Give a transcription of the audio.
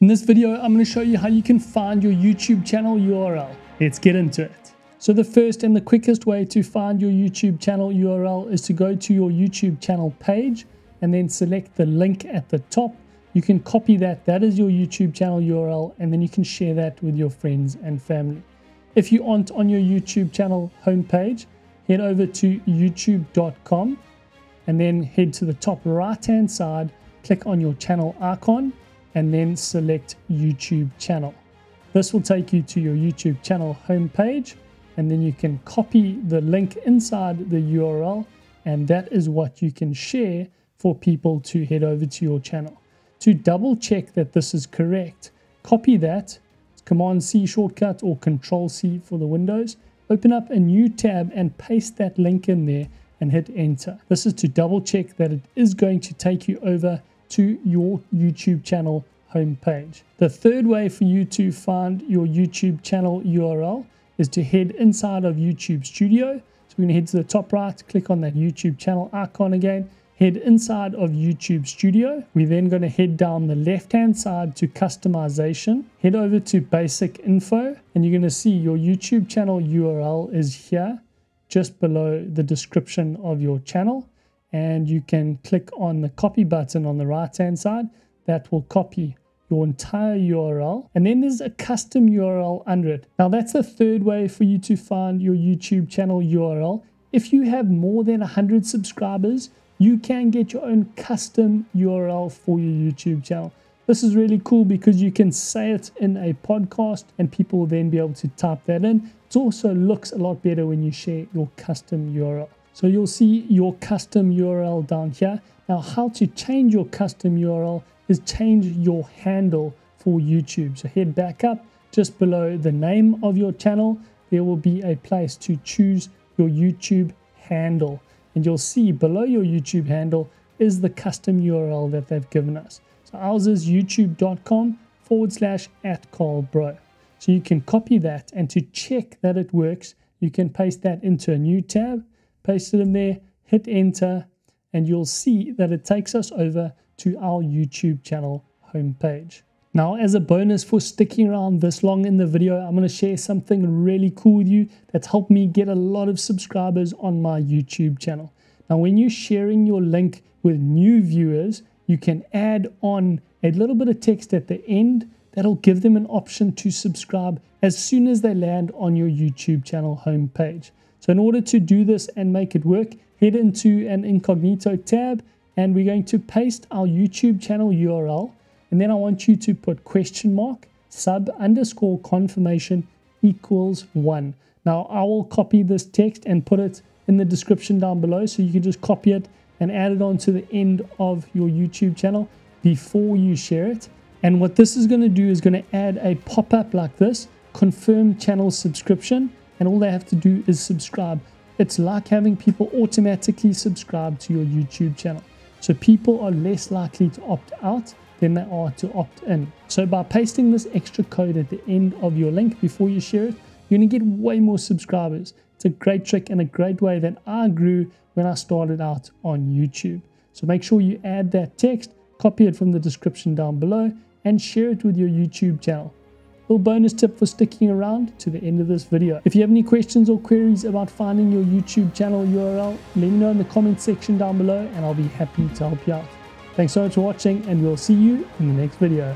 In this video, I'm going to show you how you can find your YouTube channel URL. Let's get into it. So the first and the quickest way to find your YouTube channel URL is to go to your YouTube channel page and then select the link at the top. You can copy that. That is your YouTube channel URL, and then you can share that with your friends and family. If you aren't on your YouTube channel homepage, head over to youtube.com and then head to the top right hand side, click on your channel icon, and then select YouTube channel. This will take you to your YouTube channel homepage, and then you can copy the link inside the URL, and that is what you can share for people to head over to your channel. To double check that this is correct, copy that, Command-C shortcut or Control-C for the Windows, open up a new tab and paste that link in there and hit enter. This is to double check that it is going to take you over to your YouTube channel homepage. The third way for you to find your YouTube channel URL is to head inside of YouTube Studio. So we're going to head to the top right, click on that YouTube channel icon again, head inside of YouTube Studio. We're then going to head down the left hand side to customization, head over to basic info, and you're going to see your YouTube channel URL is here just below the description of your channel. And you can click on the copy button on the right hand side. That will copy your entire URL, and then there's a custom URL under it. Now that's the third way for you to find your YouTube channel URL. If you have more than 100 subscribers, you can get your own custom URL for your YouTube channel. This is really cool because you can say it in a podcast and people will then be able to type that in. It also looks a lot better when you share your custom URL. So you'll see your custom URL down here. Now how to change your custom URL is change your handle for YouTube. So head back up just below the name of your channel. There will be a place to choose your YouTube handle. And you'll see below your YouTube handle is the custom URL that they've given us. So ours is youtube.com/@KarlBro. So you can copy that, and to check that it works, you can paste that into a new tab. Paste it in there, hit enter, and you'll see that it takes us over to our YouTube channel homepage. Now, as a bonus for sticking around this long in the video, I'm going to share something really cool with you that's helped me get a lot of subscribers on my YouTube channel. Now, when you're sharing your link with new viewers, you can add on a little bit of text at the end that'll give them an option to subscribe as soon as they land on your YouTube channel homepage. So in order to do this and make it work, head into an incognito tab, and we're going to paste our YouTube channel URL. And then I want you to put !sub_confirmation equals 1. Now I will copy this text and put it in the description down below, so you can just copy it and add it on to the end of your YouTube channel before you share it. And what this is going to do is going to add a pop-up like this, confirm channel subscription, and all they have to do is subscribe. It's like having people automatically subscribe to your YouTube channel. So people are less likely to opt out than they are to opt in. So by pasting this extra code at the end of your link before you share it, you're going to get way more subscribers. It's a great trick and a great way that I grew when I started out on YouTube. So make sure you add that text, copy it from the description down below, and share it with your YouTube channel. Little bonus tip for sticking around to the end of this video. If you have any questions or queries about finding your YouTube channel URL, let me know in the comment section down below and I'll be happy to help you out. Thanks so much for watching, and we'll see you in the next video.